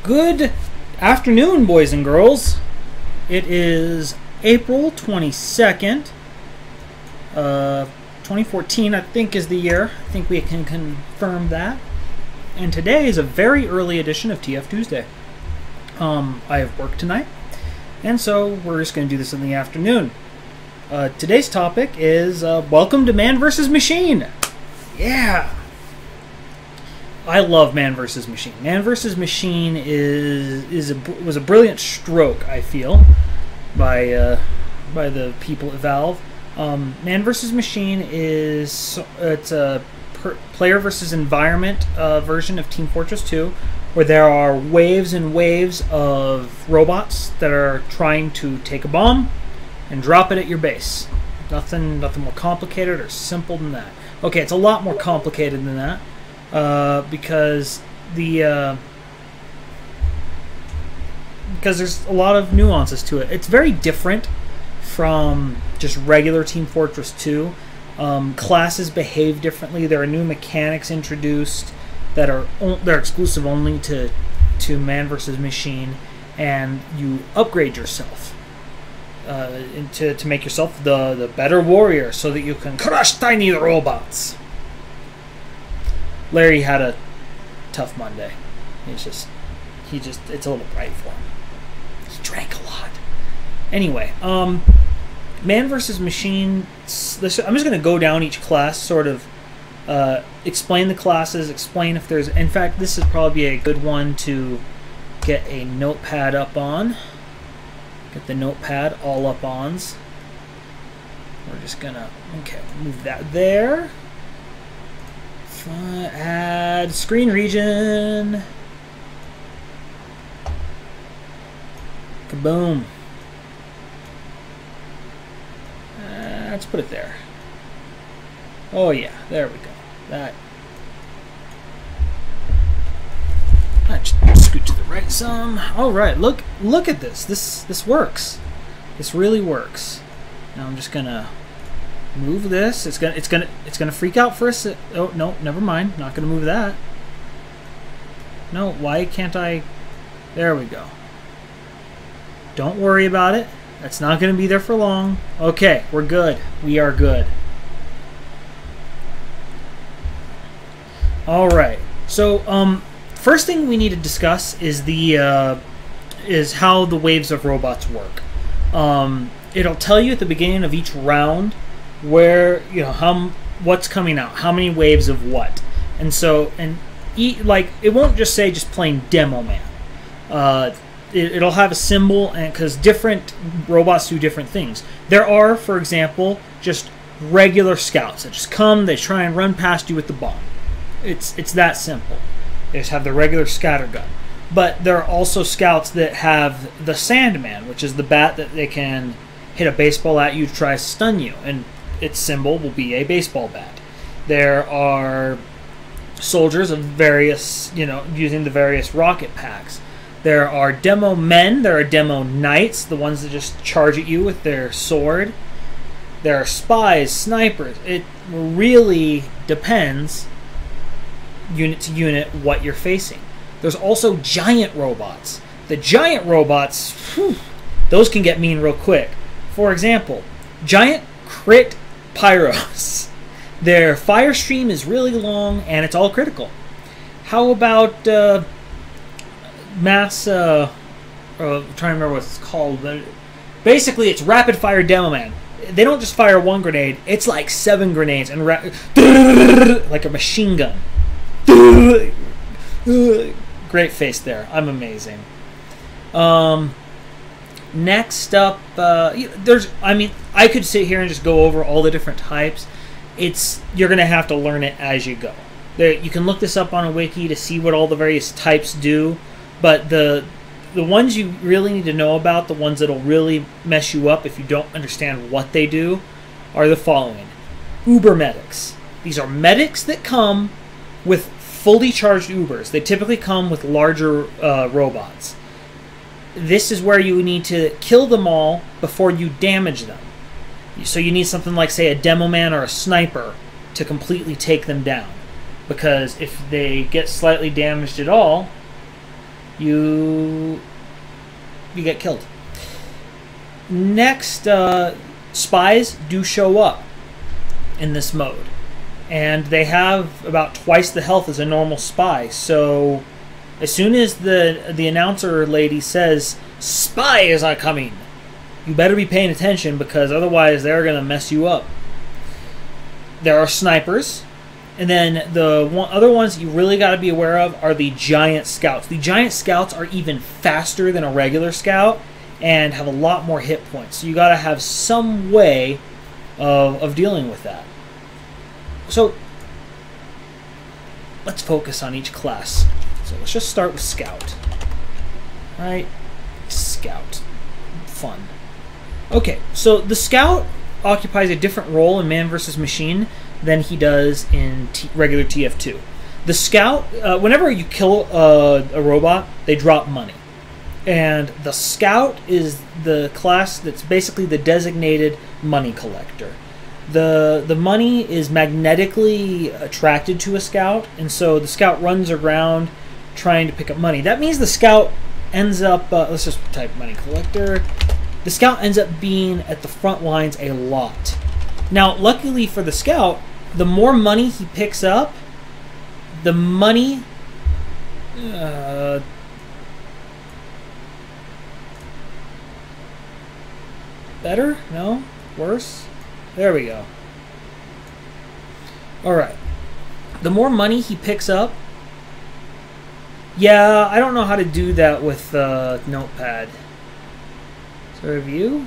Good afternoon, boys and girls. It is April 22nd, 2014, I think is the year. I think we can confirm that. And today is a very early edition of TF2sday. I have work tonight, and so we're just going to do this in the afternoon. Today's topic is welcome to Man vs. Machine. Yeah! I love Man vs. Machine. Man vs. Machine was a brilliant stroke, I feel, by the people at Valve. Man vs. Machine it's a player versus environment version of Team Fortress 2, where there are waves and waves of robots that are trying to take a bomb and drop it at your base. Nothing more complicated or simple than that. Okay, it's a lot more complicated than that. Because there's a lot of nuances to it. It's very different from just regular Team Fortress 2. Classes behave differently. There are new mechanics introduced that they're exclusive only to Man vs. Machine, and you upgrade yourself to make yourself the better warrior, so that you can crush tiny robots. Larry had a tough Monday. It's a little bright for him. He drank a lot. Anyway, Man vs. Machine. I'm just going to go down each class, sort of explain the classes, explain if there's. In fact, this is probably a good one to get a notepad up on. Get the notepad all up ons. We're just gonna move that there. Add screen region. Kaboom. Let's put it there. Oh yeah, there we go. That. Just scoot to the right some. All right, look at this. This works. This really works. Now I'm just gonna move this. It's gonna freak out for a sec. Oh no, never mind. Not gonna move that. No, why can't I? There we go. Don't worry about it. That's not gonna be there for long. Okay, we're good. We are good. All right. So first thing we need to discuss is is how the waves of robots work. It'll tell you at the beginning of each round where what's coming out, how many waves of what, and so it won't just say just plain Demoman. It'll have a symbol, and because different robots do different things. There are, for example, just regular scouts that just come, they try and run past you with the bomb. It's that simple. They just have the regular scatter gun. But there are also scouts that have the Sandman, which is the bat that they can hit a baseball at you to try to stun you, and its symbol will be a baseball bat. There are soldiers of various, using the various rocket packs. There are demo men, there are demo knights, the ones that just charge at you with their sword. There are spies, snipers. It really depends, unit to unit, what you're facing. There's also giant robots. The giant robots, those can get mean real quick. For example, giant crit Pyros. Their fire stream is really long, and it's all critical. How about mass? I'm trying to remember what it's called. But basically, it's rapid fire Demoman. They don't just fire one grenade; it's like 7 grenades, and like a machine gun. Great face there. I'm amazing. Next up, I could sit here and just go over all the different types. You're going to have to learn it as you go. You can look this up on a wiki to see what all the various types do, but the ones you really need to know about, the ones that'll really mess you up if you don't understand what they do, are the following. Uber medics. These are medics that come with fully charged Ubers. They typically come with larger robots. This is where you need to kill them all before you damage them. So you need something like, say, a Demoman or a sniper to completely take them down. Because if they get slightly damaged at all, you get killed. Next, spies do show up in this mode, and they have about twice the health as a normal spy. So as soon as the announcer lady says spies are coming, you better be paying attention, because otherwise they're gonna mess you up. There are snipers, and then the other ones you really got to be aware of are the giant scouts. The giant scouts are even faster than a regular scout and have a lot more hit points. So you got to have some way of dealing with that. So let's focus on each class. So let's just start with Scout. Right? Scout. Fun. Okay, so the Scout occupies a different role in Man vs. Machine than he does in regular TF2. The Scout, whenever you kill a robot, they drop money. And the Scout is the class that's basically the designated money collector. The money is magnetically attracted to a Scout, and so the Scout runs around trying to pick up money. That means the Scout ends up, let's just type money collector. The Scout ends up being at the front lines a lot. Now, luckily for the Scout, the more money he picks up, the money... better? No? Worse? There we go. Alright. The more money he picks up... Yeah, I don't know how to do that with Notepad. So review?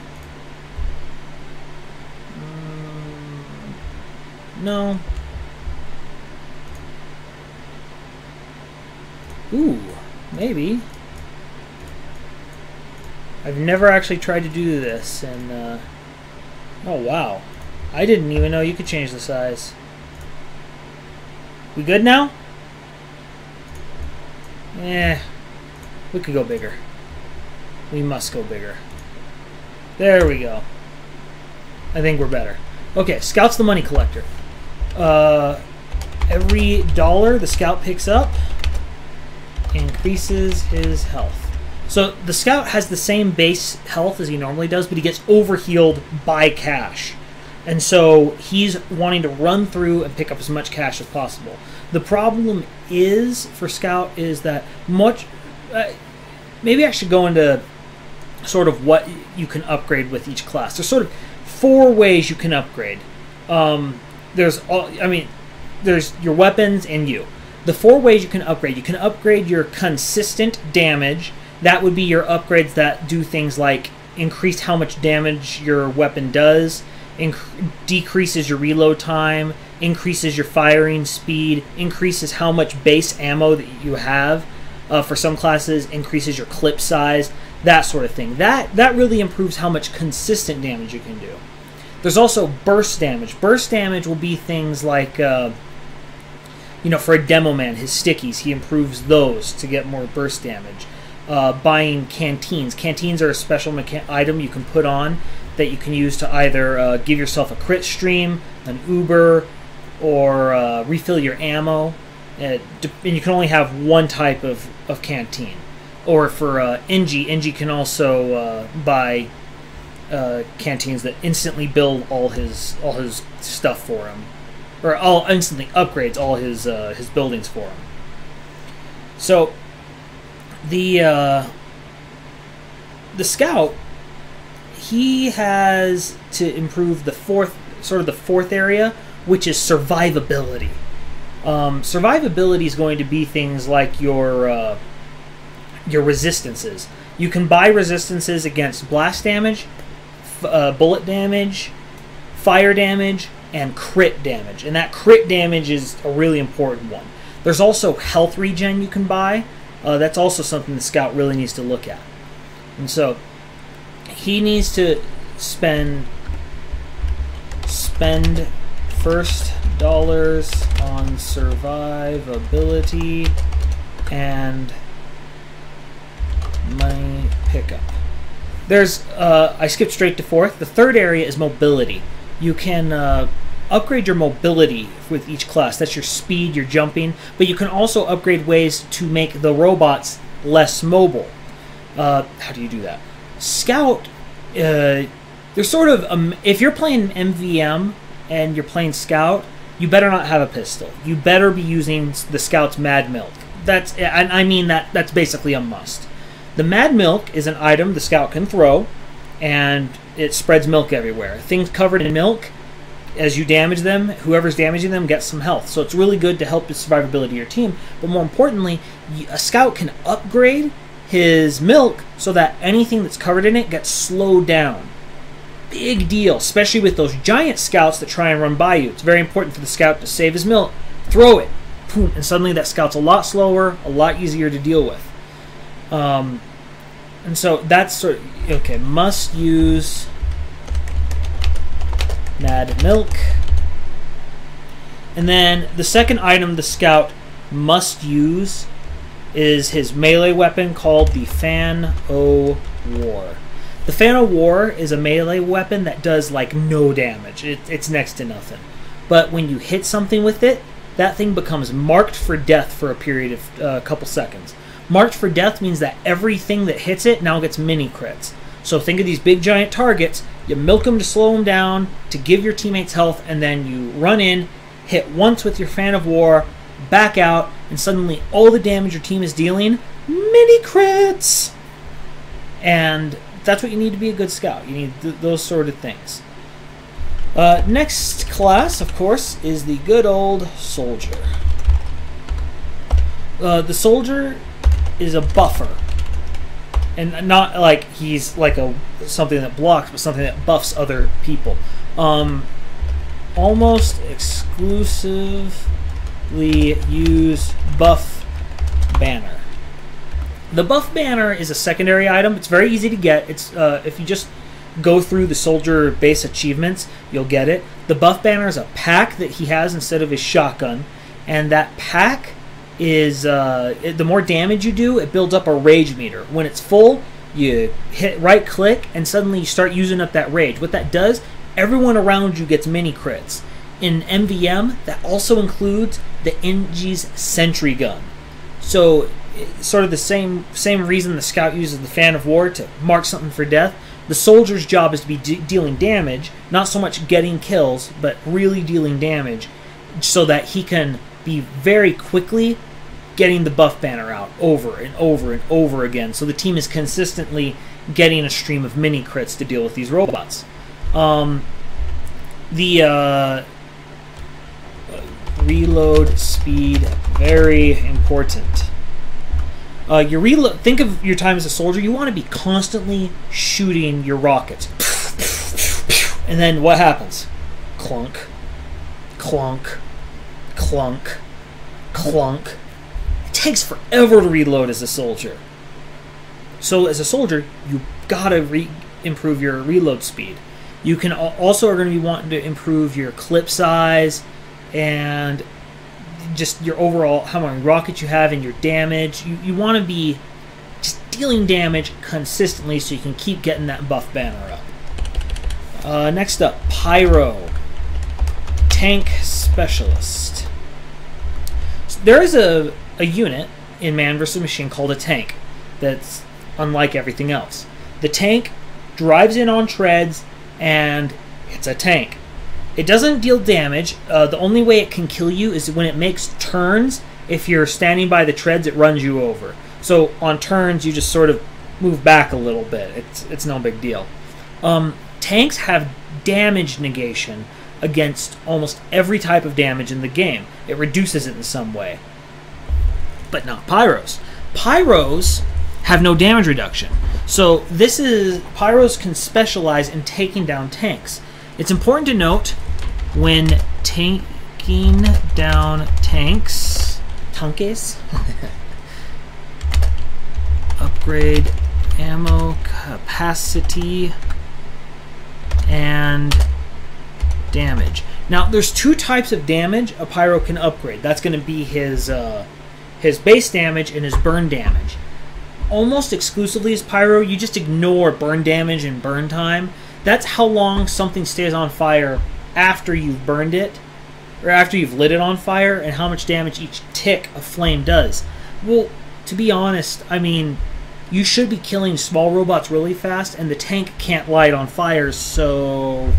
No. Ooh, maybe. I've never actually tried to do this, and oh wow. I didn't even know you could change the size. We good now? We could go bigger. We must go bigger. There we go. I think we're better. Okay, Scout's the money collector. Every dollar the Scout picks up increases his health. So the Scout has the same base health as he normally does, but he gets overhealed by cash. And so he's wanting to run through and pick up as much cash as possible. The problem is, for Scout, is that maybe I should go into sort of what you can upgrade with each class. There's sort of 4 ways you can upgrade. There's your weapons and you. The 4 ways you can upgrade. You can upgrade your consistent damage. That would be your upgrades that do things like increase how much damage your weapon does, decreases your reload time, increases your firing speed, increases how much base ammo that you have. For some classes, increases your clip size, that sort of thing. That really improves how much consistent damage you can do. There's also burst damage. Burst damage will be things like, for a Demoman, his stickies, he improves those to get more burst damage. Buying canteens. Canteens are a special item you can put on that you can use to either give yourself a crit stream, an Uber, or refill your ammo. And you can only have one type of canteen. Or for Engie can also buy canteens that instantly build all his stuff for him, or instantly upgrades all his buildings for him. So the Scout, he has to improve the fourth area, which is survivability. Survivability is going to be things like your resistances. You can buy resistances against blast damage, bullet damage, fire damage, and crit damage. And that crit damage is a really important one. There's also health regen you can buy. That's also something the Scout really needs to look at. And so he needs to spend first dollars on survivability and money pickup. There's I skipped straight to fourth. The third area is mobility. You can upgrade your mobility with each class. That's your speed, your jumping, but you can also upgrade ways to make the robots less mobile. How do you do that? Scout, they're sort of, if you're playing MVM and you're playing Scout, you better not have a pistol. You better be using the Scout's Mad Milk. That's basically a must. The Mad Milk is an item the Scout can throw, and it spreads milk everywhere. Things covered in milk, as you damage them, whoever's damaging them gets some health. So it's really good to help the survivability of your team. But more importantly, a Scout can upgrade his milk so that anything that's covered in it gets slowed down. Big deal, especially with those giant Scouts that try and run by you. It's very important for the Scout to save his milk. Throw it, boom, and suddenly that Scout's a lot slower, a lot easier to deal with. And so that's sort of, okay, must use Mad Milk. And then the second item the Scout must use is his melee weapon called the Fan o' War. The Fan o' War is a melee weapon that does like no damage. It's next to nothing. But when you hit something with it, that thing becomes marked for death for a period of a couple seconds. Marked for death means that everything that hits it now gets mini crits. So think of these big giant targets, you milk them to slow them down, to give your teammates health, and then you run in, hit once with your Fan of War, back out, and suddenly all the damage your team is dealing, mini crits! And that's what you need to be a good Scout. You need those sort of things. Next class, of course, is the good old Soldier. The Soldier is a buffer, and not like he's like something that blocks, but something that buffs other people. Almost exclusively use buff banner. The buff banner is a secondary item. It's very easy to get. It's if you just go through the Soldier base achievements, you'll get it. The buff banner is a pack that he has instead of his shotgun, and that pack is the more damage you do, it builds up a rage meter. When it's full, you hit right click and suddenly you start using up that rage. What that does, everyone around you gets mini crits. In MVM, that also includes the NG's sentry gun. So sort of the same reason the Scout uses the Fan of War to mark something for death. The Soldier's job is to be dealing damage, not so much getting kills, but really dealing damage, so that he can be very quickly getting the buff banner out over and over and over again, so the team is consistently getting a stream of mini crits to deal with these robots. Reload speed, very important. Your reload. Think of your time as a soldier. You want to be constantly shooting your rockets, and then what happens? Clunk, clunk, clunk, clunk. It takes forever to reload as a soldier. So as a soldier, you gotta improve your reload speed. You can also are going to be wanting to improve your clip size and just your overall, how many rockets you have and your damage. You want to be just dealing damage consistently so you can keep getting that buff banner up. Next up, Pyro, tank specialist. So there is a unit in Man vs. Machine called a tank that's unlike everything else. The tank drives in on treads and it's a tank. It doesn't deal damage. The only way it can kill you is when it makes turns. If you're standing by the treads, it runs you over. So on turns, you just sort of move back a little bit. It's no big deal. Tanks have damage negation against almost every type of damage in the game. It reduces it in some way. But not Pyros. Pyros have no damage reduction. So Pyros can specialize in taking down tanks. It's important to note when taking down tanks, upgrade ammo capacity and damage. Now, there's two types of damage a Pyro can upgrade. That's going to be his base damage and his burn damage. Almost exclusively as Pyro, you just ignore burn damage and burn time. That's how long something stays on fire after you've burned it, or after you've lit it on fire, and how much damage each tick of flame does. Well, to be honest, I mean, you should be killing small robots really fast, and the tank can't light on fire, so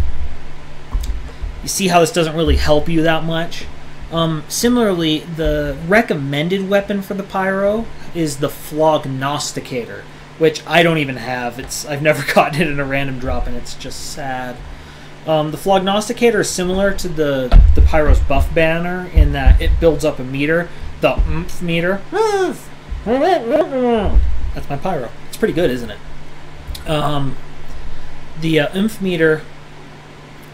you see how this doesn't really help you that much. Similarly, the recommended weapon for the Pyro is the Flognosticator, which I don't even have. I've never gotten it in a random drop, and it's just sad. The Flognosticator is similar to the Pyro's buff banner in that it builds up a meter, the oomph meter. That's my Pyro. It's pretty good, isn't it? The oomph meter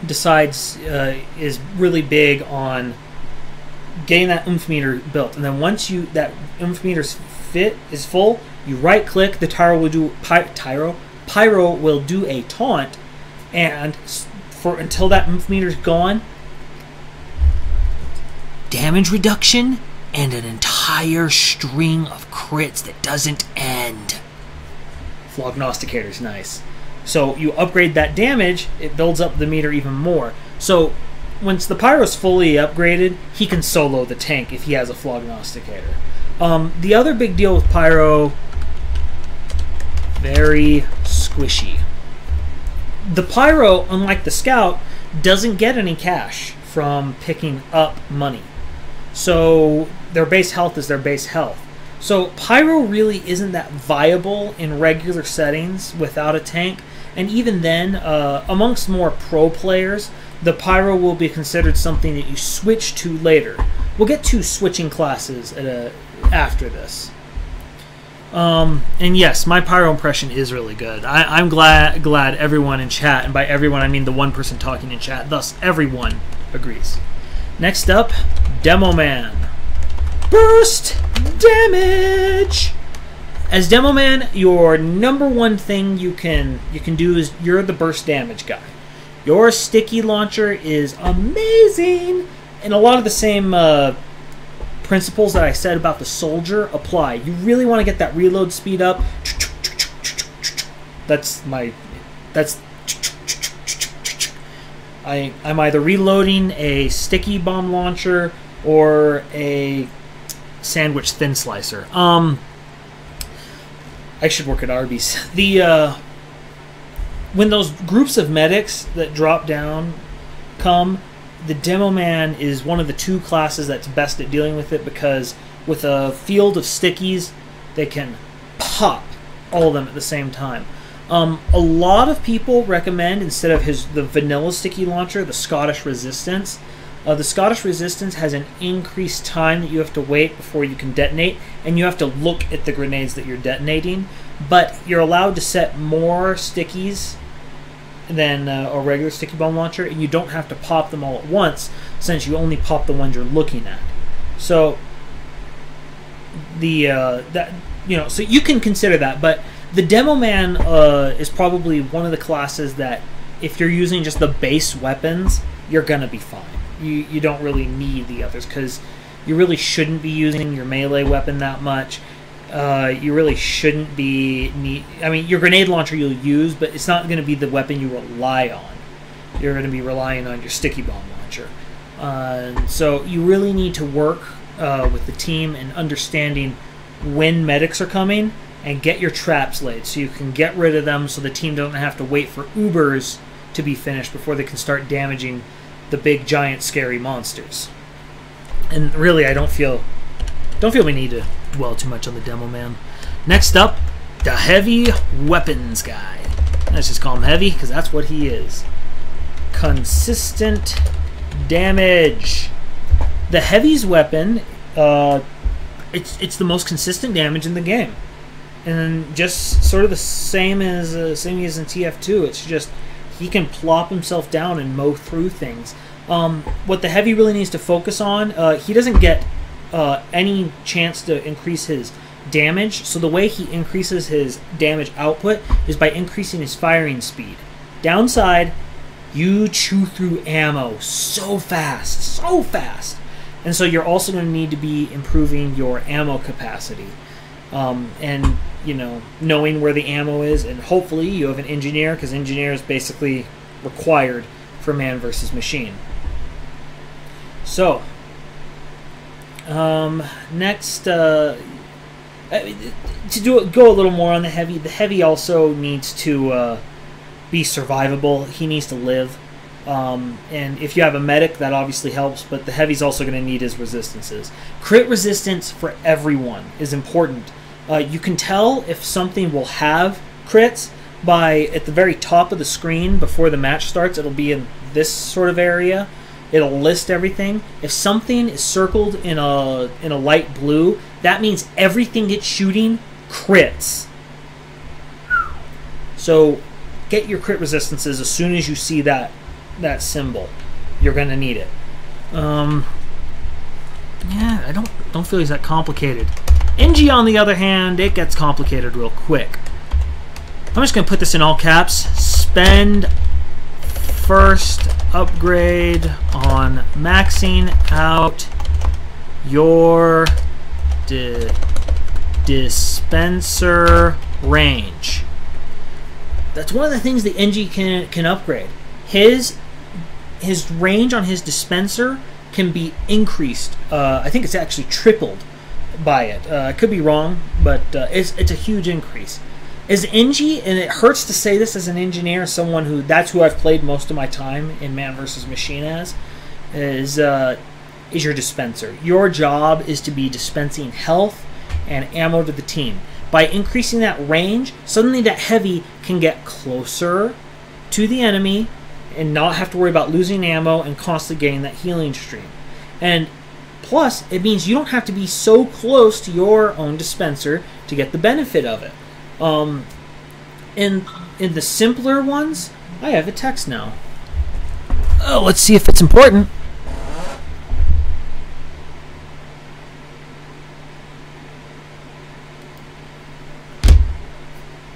is really big on getting that oomph meter built, and then once that oomph meter's is full, you right click, the Pyro will do a taunt, and until that oomph meter's gone, damage reduction and an entire string of crits that doesn't end. Flognosticator's nice. So you upgrade that damage, it builds up the meter even more. So once the Pyro's fully upgraded, he can solo the tank if he has a Flognosticator. The other big deal with Pyro, very squishy. The Pyro, unlike the Scout, doesn't get any cash from picking up money. So their base health is their base health. So Pyro really isn't that viable in regular settings without a tank. And even then, amongst more pro players, the Pyro will be considered something that you switch to later. We'll get to switching classes after this. And yes, my Pyro impression is really good. I'm glad everyone in chat, and by everyone I mean the one person talking in chat, thus everyone agrees. Next up, Demoman. Burst damage! As Demoman, your number one thing you can do is you're the burst damage guy. Your sticky launcher is amazing, and a lot of the same principles that I said about the soldier apply. You really want to get that reload speed up. I'm either reloading a sticky bomb launcher or a sandwich thin slicer. I should work at Arby's. When those groups of medics that drop down come, the Demoman is one of the two classes that's best at dealing with it, because with a field of stickies, they can pop all of them at the same time. A lot of people recommend, instead of the vanilla sticky launcher, the Scottish Resistance. The Scottish Resistance has an increased time that you have to wait before you can detonate, and you have to look at the grenades that you're detonating, but you're allowed to set more stickies than a regular sticky bomb launcher, and you don't have to pop them all at once, since you only pop the ones you're looking at. So so you can consider that, but the Demoman is probably one of the classes that, if you're using just the base weapons, you're gonna be fine. You don't really need the others, because you really shouldn't be using your melee weapon that much. You really shouldn't be... I mean, your grenade launcher you'll use, but it's not going to be the weapon you rely on. You're going to be relying on your sticky bomb launcher. So you really need to work with the team and understanding when medics are coming, and get your traps laid so you can get rid of them, so the team doesn't have to wait for Ubers to be finished before they can start damaging the big, giant, scary monsters. And really, I don't feel we need to dwell too much on the Demoman. Next up, the heavy weapons guy. Let's just call him heavy, because that's what he is. Consistent damage. The heavy's weapon, it's the most consistent damage in the game, and just sort of the same as in TF2. It's just he can plop himself down and mow through things. What the heavy really needs to focus on, he doesn't get any chance to increase his damage, so the way he increases his damage output is by increasing his firing speed. Downside, you chew through ammo so fast, and so you're also going to need to be improving your ammo capacity, and knowing where the ammo is, and hopefully you have an engineer, because engineer is basically required for man versus machine. So next, go a little more on the heavy also needs to be survivable. He needs to live. And if you have a medic, that obviously helps, but the heavy's also going to need his resistances. Crit resistance for everyone is important. You can tell if something will have crits by at the very top of the screen before the match starts. It'll be in this sort of area. It'll list everything. If something is circled in a light blue, that means everything it's shooting crits. So get your crit resistances as soon as you see that symbol. You're gonna need it. Yeah, I don't feel he's that complicated. NG, on the other hand, it gets complicated real quick. I'm just gonna put this in all caps. Spend first upgrade on maxing out your dispenser range. That's one of the things the NG can upgrade. His range on his dispenser can be increased. I think it's actually tripled by it. I could be wrong, but it's a huge increase. As NG, and it hurts to say this as an engineer, someone who that's who I've played most of my time in Man vs. Machine as, is your dispenser. Your job is to be dispensing health and ammo to the team. By increasing that range, suddenly that heavy can get closer to the enemy and not have to worry about losing ammo and constantly getting that healing stream. And plus, it means you don't have to be so close to your own dispenser to get the benefit of it. In the simpler ones, I have a text now. Oh, let's see if it's important.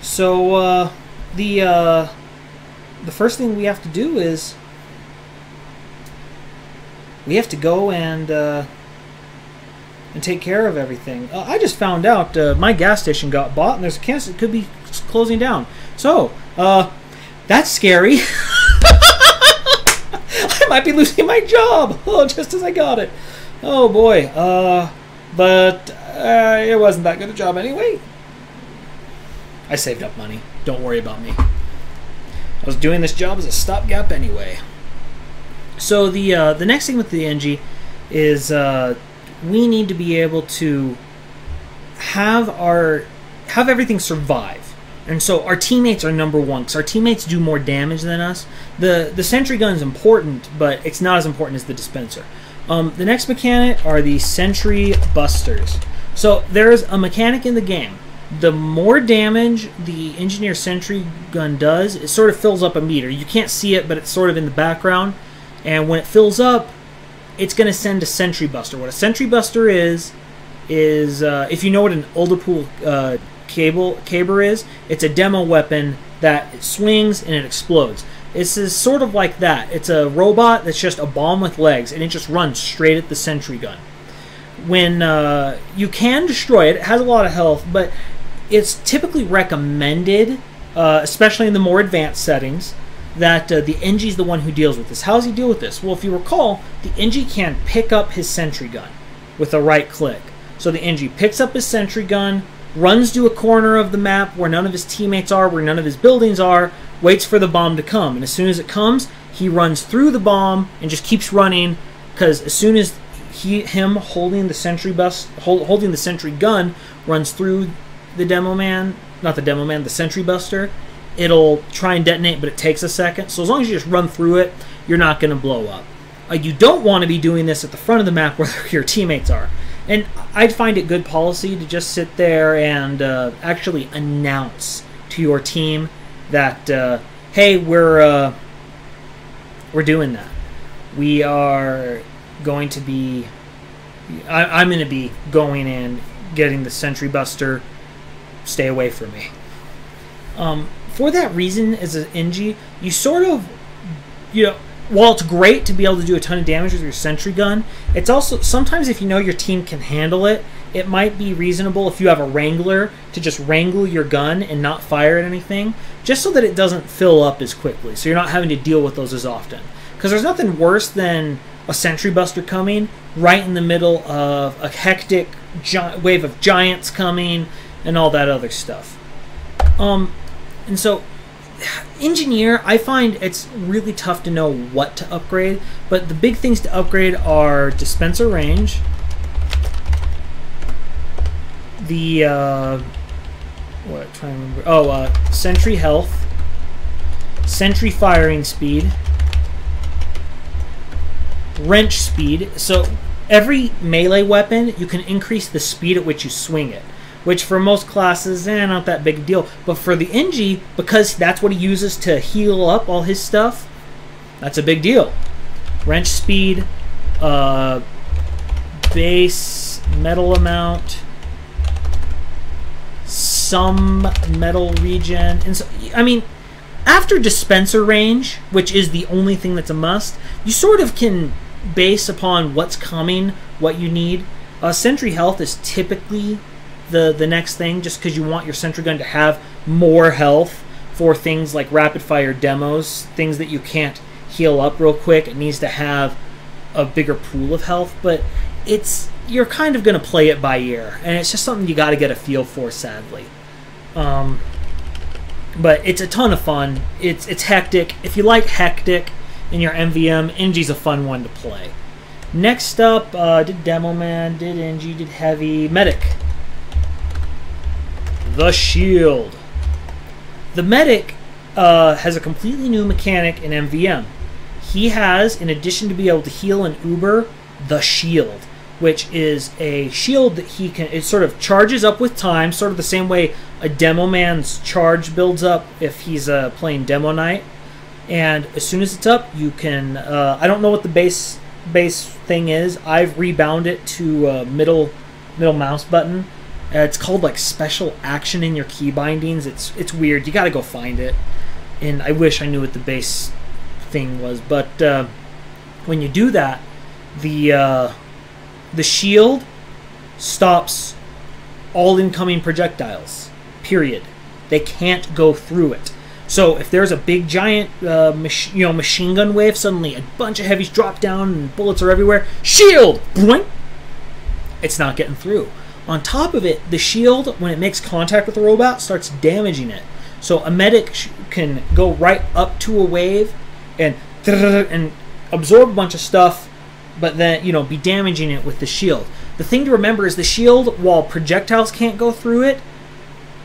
So, the first thing we have to do is we have to go and take care of everything. I just found out my gas station got bought, and there's a chance it could be closing down. So, that's scary. I might be losing my job. Oh, just as I got it. Oh boy. But it wasn't that good a job anyway. I saved up money. Don't worry about me. I was doing this job as a stopgap anyway. So the next thing with the NG is we need to be able to have everything survive, and so our teammates are number one because our teammates do more damage than us. The sentry gun is important, but it's not as important as the dispenser. The next mechanic are the sentry busters. So there's a mechanic in the game. The more damage the engineer sentry gun does, it sort of fills up a meter. You can't see it, but it's sort of in the background. And when it fills up, it's going to send a sentry buster. What a sentry buster is if you know what an Olderpool caber is, it's a demo weapon that it swings and it explodes. This is sort of like that. It's a robot that's just a bomb with legs, and it just runs straight at the sentry gun. When you can destroy it, it has a lot of health, but it's typically recommended, especially in the more advanced settings, that the NG is the one who deals with this. How does he deal with this? Well, if you recall, the NG can pick up his sentry gun with a right click. So the NG picks up his sentry gun, runs to a corner of the map where none of his teammates are, where none of his buildings are, waits for the bomb to come. And as soon as it comes, he runs through the bomb and just keeps running, because as soon as him holding the sentry gun runs through the Demoman, not the Demoman, the sentry buster, it'll try and detonate, but it takes a second. So as long as you just run through it, you're not going to blow up. You don't want to be doing this at the front of the map where your teammates are. And I'd find it good policy to just sit there and actually announce to your team that, hey, we're doing that. We are going to be... I'm going to be going in, getting the sentry buster. Stay away from me. For that reason, as an NG, you sort of, while it's great to be able to do a ton of damage with your sentry gun, it's also, sometimes if you know your team can handle it, it might be reasonable if you have a wrangler to just wrangle your gun and not fire at anything, just so that it doesn't fill up as quickly, so you're not having to deal with those as often. Because there's nothing worse than a sentry buster coming right in the middle of a hectic wave of giants coming and all that other stuff. And so engineer, I find it's really tough to know what to upgrade, but the big things to upgrade are dispenser range, the what, trying to remember, sentry health, sentry firing speed, wrench speed. So every melee weapon, you can increase the speed at which you swing it, which for most classes, not that big a deal. But for the Engie, because that's what he uses to heal up all his stuff, that's a big deal. Wrench speed, base metal amount, some metal regen, and so, I mean, after dispenser range, which is the only thing that's a must, you sort of can base upon what's coming, what you need. Sentry health is typically the next thing, just because you want your sentry gun to have more health for things like rapid fire demos, things that you can't heal up real quick. It needs to have a bigger pool of health, but you're kind of going to play it by ear, and it's just something you got to get a feel for, sadly. But it's a ton of fun. It's hectic. If you like hectic in your MVM, Engie's a fun one to play. Next up, did Demoman, did Engie, did Heavy, Medic. The Shield. The Medic has a completely new mechanic in MVM. He has, in addition to be able to heal and uber, the Shield, which is a shield that it sort of charges up with time, sort of the same way a Demoman's charge builds up if he's playing Demo Knight. And as soon as it's up, you can, I don't know what the base thing is. I've rebound it to middle mouse button. It's called like special action in your key bindings. It's weird. You got to go find it. And I wish I knew what the base thing was. But when you do that, the shield stops all incoming projectiles. Period. They can't go through it. So if there's a big giant machine gun wave, suddenly a bunch of heavies drop down and bullets are everywhere. Shield! Boing! It's not getting through. On top of it, the shield, when it makes contact with the robot, starts damaging it. So a medic can go right up to a wave and absorb a bunch of stuff, but then, be damaging it with the shield. The thing to remember is the shield, while projectiles can't go through it,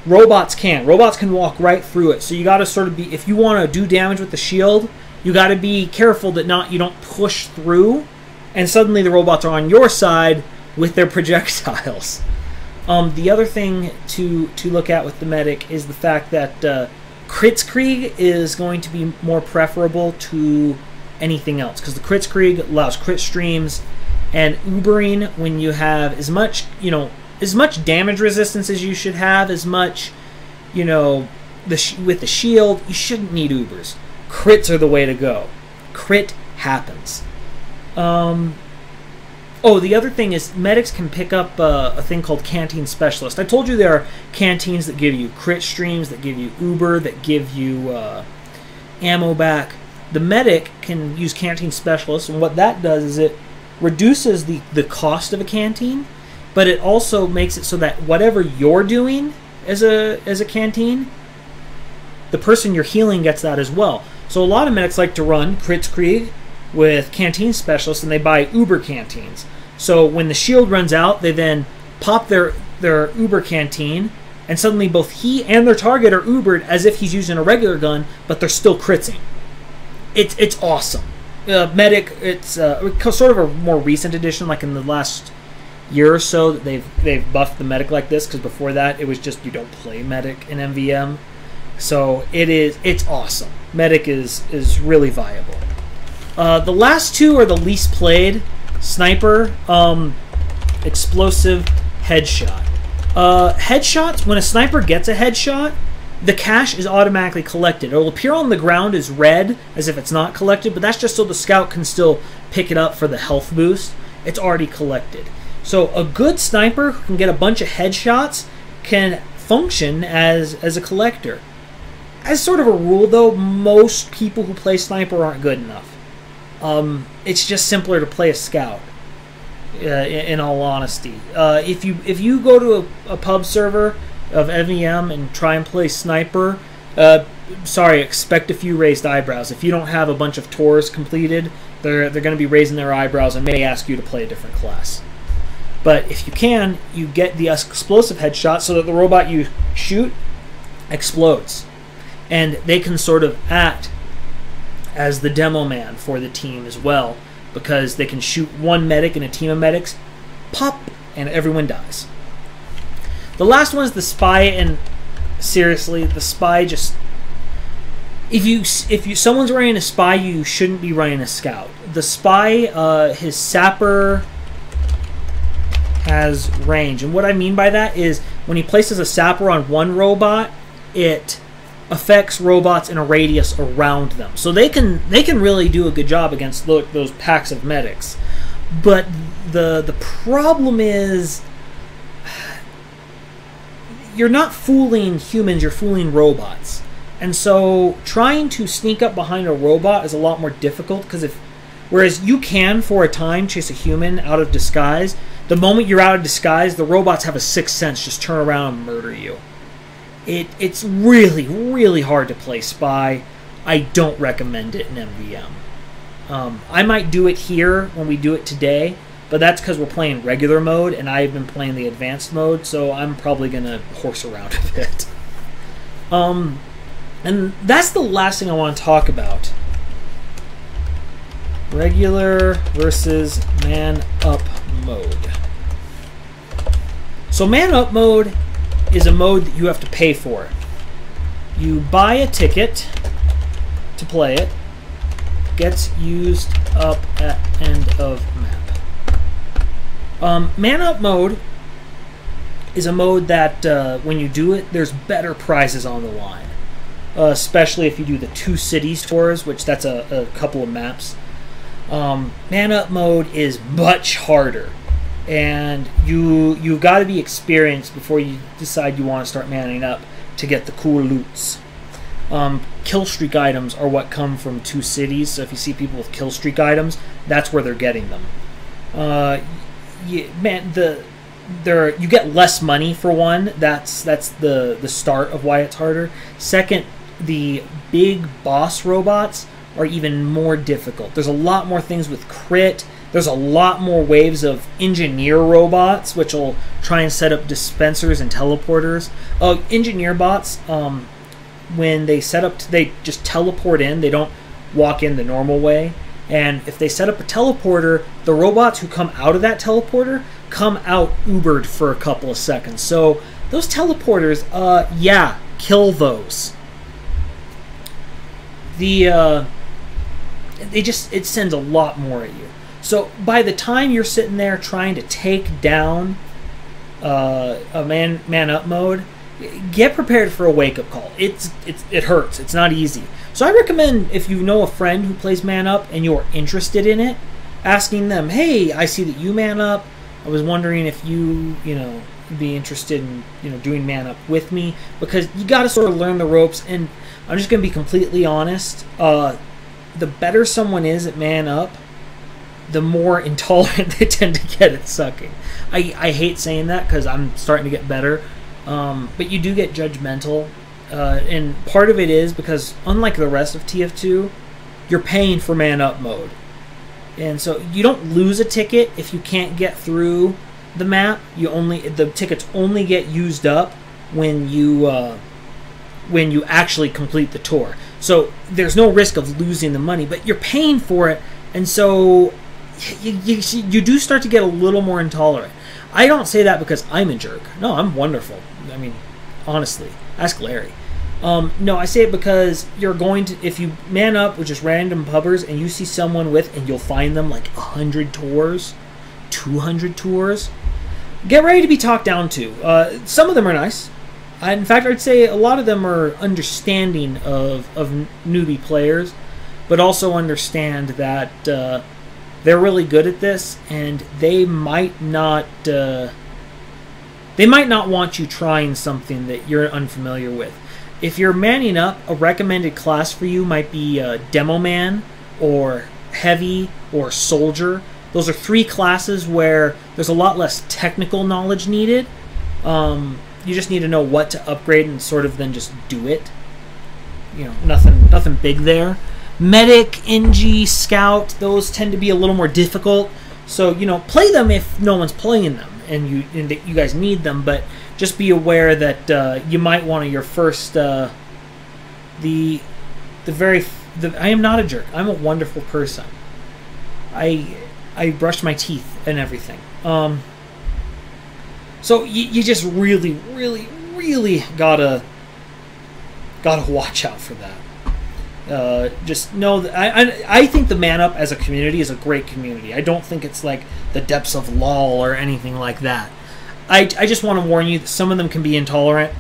robots can. Robots can walk right through it. So you got to sort of be, if you want to do damage with the shield, you got to be careful that you don't push through, and suddenly the robots are on your side with their projectiles. The other thing to look at with the medic is the fact that Kritzkrieg is going to be more preferable to anything else, because the Kritzkrieg allows crit streams, and ubering, when you have as much damage resistance as you should have, as much, with the shield, you shouldn't need ubers. Crits are the way to go. Crit happens. The other thing is medics can pick up a thing called Canteen Specialist. I told you there are canteens that give you crit streams, that give you uber, that give you ammo back. The medic can use Canteen Specialist, and what that does is it reduces the cost of a canteen, but it also makes it so that whatever you're doing as a canteen, the person you're healing gets that as well. So a lot of medics like to run Kritzkrieg with Canteen Specialists, and they buy Uber canteens. So when the shield runs out, they then pop their Uber canteen, and suddenly both he and their target are Ubered as if he's using a regular gun, but they're still critzing. It's awesome. Medic, it's sort of a more recent addition, like in the last year or so, that they've buffed the medic like this, because before that it was just you don't play medic in MVM. So it's awesome. Medic is really viable. The last two are the least played. Sniper, explosive, headshot. Headshots, when a sniper gets a headshot, the cash is automatically collected. It will appear on the ground as red, as if it's not collected, but that's just so the scout can still pick it up for the health boost. It's already collected. So a good sniper who can get a bunch of headshots can function as a collector. As sort of a rule, though, most people who play sniper aren't good enough. It's just simpler to play a scout. In all honesty, if you go to a pub server of MEM and try and play sniper, sorry, expect a few raised eyebrows. If you don't have a bunch of tours completed, they're going to be raising their eyebrows and may ask you to play a different class. But if you can, you get the explosive headshot so that the robot you shoot explodes. And they can sort of act as the Demoman for the team as well, because they can shoot one medic in a team of medics, pop, and everyone dies. The last one is the spy, and seriously, the spy just... If someone's running a spy, you shouldn't be running a scout. The spy, his sapper has range, and what I mean by that is when he places a sapper on one robot, it affects robots in a radius around them. So they can really do a good job against those packs of medics. But the problem is you're not fooling humans, you're fooling robots. And so trying to sneak up behind a robot is a lot more difficult, because whereas you can for a time chase a human out of disguise, the moment you're out of disguise, the robots have a sixth sense, just turn around and murder you. It's really, really hard to play spy. I don't recommend it in MVM. I might do it here when we do it today, but that's because we're playing regular mode, and I've been playing the advanced mode, so I'm probably going to horse around a bit. And that's the last thing I want to talk about. Regular versus man up mode. So man up mode is a mode that you have to pay for. You buy a ticket to play it. Gets used up at end of map. Man up mode is a mode that when you do it, there's better prizes on the line. Especially if you do the 2 cities tours, which that's a couple of maps. Man up mode is much harder. And you've got to be experienced before you decide you want to start manning up to get the cool loots. Kill streak items are what come from 2 cities, so if you see people with kill streak items, that's where they're getting them. You get less money for one. That's the start of why it's harder. Second, the big boss robots are even more difficult. There's a lot more things with crit. There's a lot more waves of engineer robots, which will try and set up dispensers and teleporters. Engineer bots, when they set up, they just teleport in. They don't walk in the normal way. And if they set up a teleporter, the robots who come out of that teleporter come out Ubered for a couple of seconds. So those teleporters, yeah, kill those. It sends a lot more at you. So by the time you're sitting there trying to take down a man up mode, get prepared for a wake-up call. It hurts. It's not easy. So I recommend, if you know a friend who plays man up and you're interested in it, asking them, hey, I see that you man up. I was wondering if you be interested in doing man up with me, because you got to sort of learn the ropes. And I'm just going to be completely honest. The better someone is at man up, the more intolerant they tend to get at sucking. I hate saying that because I'm starting to get better, but you do get judgmental, and part of it is because unlike the rest of TF2, you're paying for man up mode, and so you don't lose a ticket if you can't get through the map. The tickets only get used up when you actually complete the tour. So there's no risk of losing the money, but you're paying for it, and so you do start to get a little more intolerant. I don't say that because I'm a jerk. No, I'm wonderful. I mean, honestly, ask Larry. No, I say it because you're going to, if you man up with just random pubbers and you see someone with, and you'll find them like 100 tours, 200 tours, get ready to be talked down to. Some of them are nice. In fact, I'd say a lot of them are understanding of newbie players, but also understand that they're really good at this, and they might not want you trying something that you're unfamiliar with. If you're manning up, a recommended class for you might be Demoman or Heavy or Soldier. Those are 3 classes where there's a lot less technical knowledge needed. You just need to know what to upgrade and sort of then just do it. You know, nothing big there. Medic, NG, Scout, those tend to be a little more difficult. So, you know, play them if no one's playing them and you guys need them, but just be aware that you might want to your first I am not a jerk. I'm a wonderful person. I brushed my teeth and everything. So you just really, really, really gotta watch out for that. Just know that I think the Man Up as a community is a great community. I don't think it's like the depths of LOL or anything like that. I just want to warn you that some of them can be intolerant.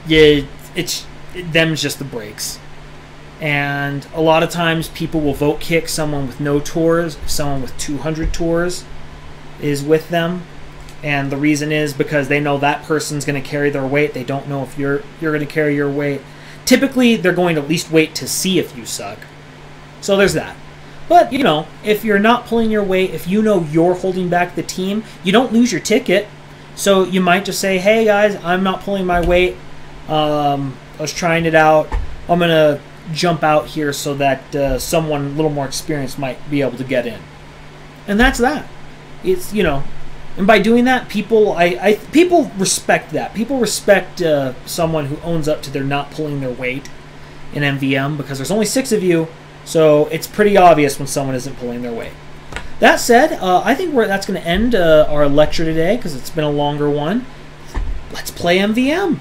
Yeah, them's just the breaks. And a lot of times people will vote kick someone with no tours, someone with 200 tours is with them. And the reason is because they know that person's going to carry their weight. They don't know if you're going to carry your weight. Typically, they're going to at least wait to see if you suck. So there's that. But, you know, if you're not pulling your weight, if you know you're holding back the team, you don't lose your ticket. So you might just say, hey, guys, I'm not pulling my weight. I was trying it out. I'm going to jump out here so that someone a little more experienced might be able to get in. And that's that. It's, you know, and by doing that, people respect that. People respect someone who owns up to their not pulling their weight in MVM, because there's only 6 of you, so it's pretty obvious when someone isn't pulling their weight. That said, I think that's going to end our lecture today, because it's been a longer one. Let's play MVM.